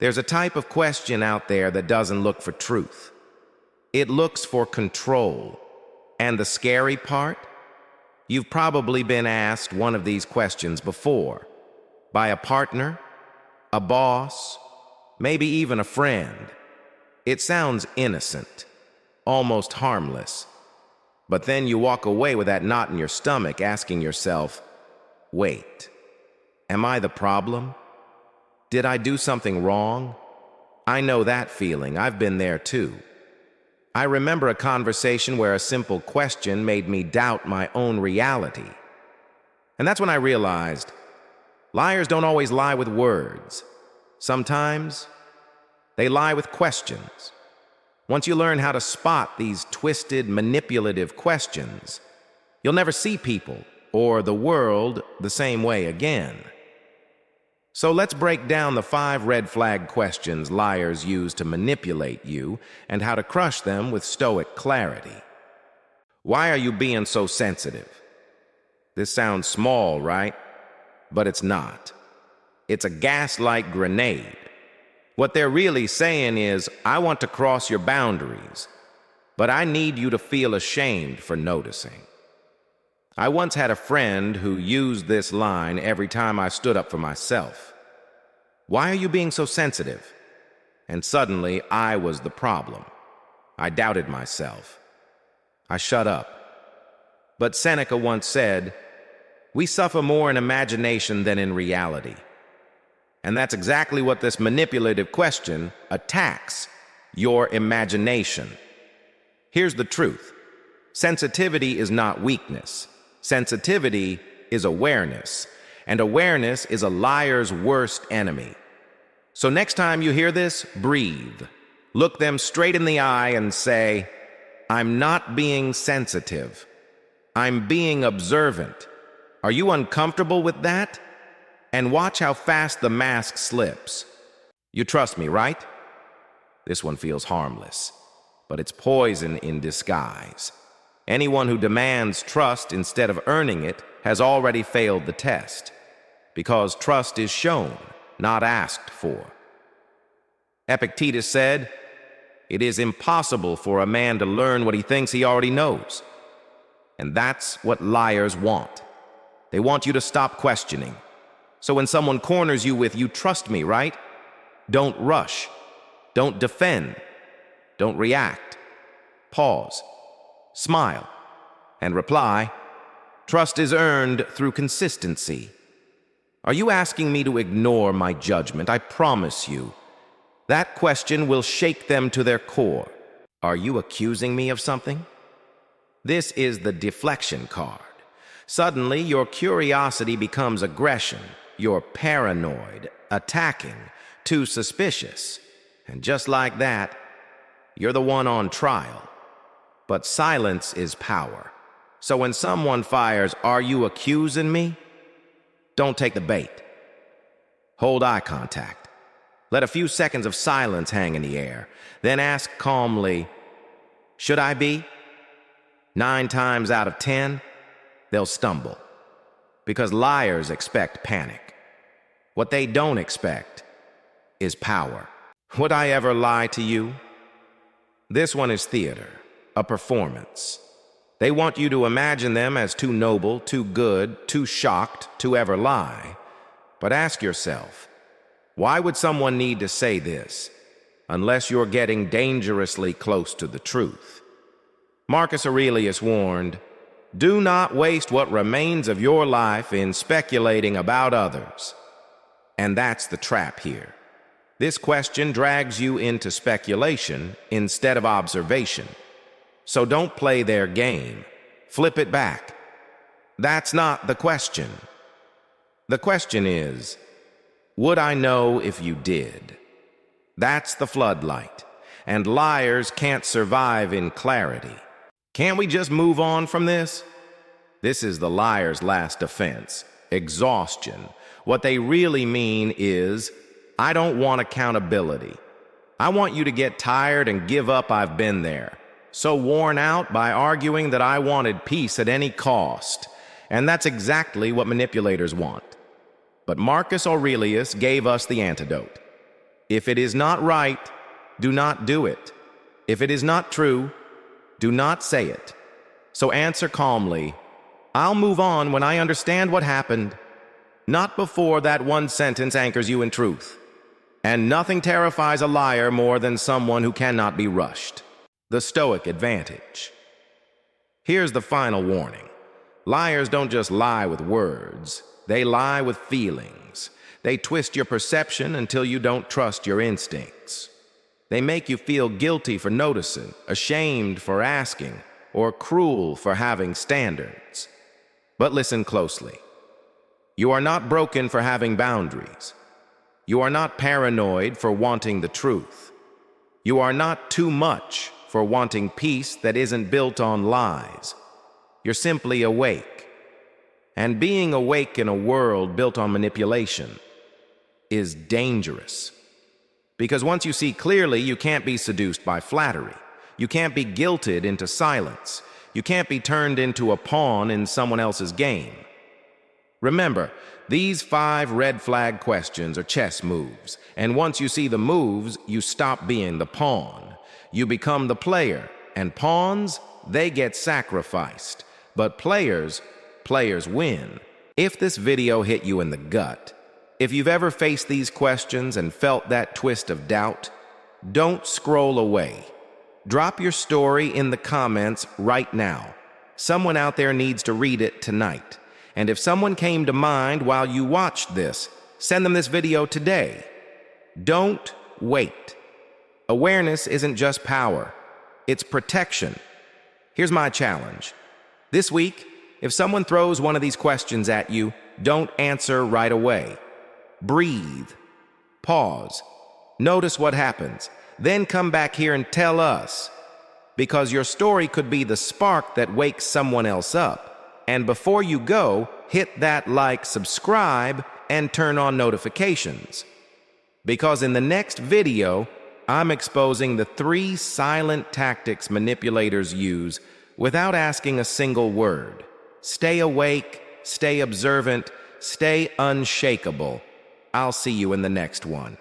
There's a type of question out there that doesn't look for truth. It looks for control. And the scary part? You've probably been asked one of these questions before. By a partner, a boss, maybe even a friend. It sounds innocent, almost harmless. But then you walk away with that knot in your stomach asking yourself, wait, am I the problem? Did I do something wrong? I know that feeling. I've been there too. I remember a conversation where a simple question made me doubt my own reality. And that's when I realized liars don't always lie with words. Sometimes they lie with questions. Once you learn how to spot these twisted, manipulative questions, you'll never see people or the world the same way again. So let's break down the 5 red flag questions liars use to manipulate you and how to crush them with Stoic clarity. Why are you being so sensitive? This sounds small, right? But it's not. It's a gaslight grenade. What they're really saying is, I want to cross your boundaries, but I need you to feel ashamed for noticing. I once had a friend who used this line every time I stood up for myself. Why are you being so sensitive? And suddenly, I was the problem. I doubted myself. I shut up. But Seneca once said, we suffer more in imagination than in reality. And that's exactly what this manipulative question attacks: your imagination. Here's the truth. Sensitivity is not weakness. Sensitivity is awareness, and awareness is a liar's worst enemy. So next time you hear this, breathe. Look them straight in the eye and say, I'm not being sensitive. I'm being observant. Are you uncomfortable with that? And watch how fast the mask slips. You trust me, right? This one feels harmless, but it's poison in disguise. Anyone who demands trust instead of earning it has already failed the test, because trust is shown, not asked for. Epictetus said, it is impossible for a man to learn what he thinks he already knows. And that's what liars want. They want you to stop questioning. So when someone corners you with, you trust me, right? Don't rush. Don't defend. Don't react. Pause. Smile, and reply, trust is earned through consistency. Are you asking me to ignore my judgment? I promise you, that question will shake them to their core. Are you accusing me of something? This is the deflection card. Suddenly, your curiosity becomes aggression. You're paranoid, attacking, too suspicious. And just like that, you're the one on trial. But silence is power. So when someone fires, are you accusing me? Don't take the bait. Hold eye contact. Let a few seconds of silence hang in the air. Then ask calmly, should I be? 9 times out of 10, they'll stumble. Because liars expect panic. What they don't expect is power. Would I ever lie to you? This one is theater. A performance. They want you to imagine them as too noble, too good, too shocked to ever lie. But ask yourself, why would someone need to say this unless you're getting dangerously close to the truth? Marcus Aurelius warned, do not waste what remains of your life in speculating about others. And that's the trap here. This question drags you into speculation instead of observation. So don't play their game. Flip it back. That's not the question. The question is, would I know if you did? That's the floodlight. And liars can't survive in clarity. Can't we just move on from this? This is the liar's last defense. Exhaustion. What they really mean is, I don't want accountability. I want you to get tired and give up. I've been there. So worn out by arguing that I wanted peace at any cost. And that's exactly what manipulators want. But Marcus Aurelius gave us the antidote. If it is not right, do not do it. If it is not true, do not say it. So answer calmly, I'll move on when I understand what happened, not before that one sentence anchors you in truth. And nothing terrifies a liar more than someone who cannot be rushed. The Stoic advantage. Here's the final warning. Liars don't just lie with words, they lie with feelings. They twist your perception until you don't trust your instincts. They make you feel guilty for noticing, ashamed for asking, or cruel for having standards. But listen closely. You are not broken for having boundaries. You are not paranoid for wanting the truth. You are not too much for wanting peace that isn't built on lies. You're simply awake. And being awake in a world built on manipulation is dangerous. Because once you see clearly, you can't be seduced by flattery. You can't be guilted into silence. You can't be turned into a pawn in someone else's game. Remember, these 5 red flag questions are chess moves, and once you see the moves, you stop being the pawn. You become the player, and pawns, they get sacrificed. But players win. If this video hit you in the gut, if you've ever faced these questions and felt that twist of doubt, don't scroll away. Drop your story in the comments right now. Someone out there needs to read it tonight. And if someone came to mind while you watched this, send them this video today. Don't wait. Awareness isn't just power, it's protection. Here's my challenge. This week, if someone throws one of these questions at you, don't answer right away. Breathe. Pause. Notice what happens. Then come back here and tell us. Because your story could be the spark that wakes someone else up. And before you go, hit that like, subscribe, and turn on notifications. Because in the next video, I'm exposing the 3 silent tactics manipulators use without asking a single word. Stay awake, stay observant, stay unshakable. I'll see you in the next one.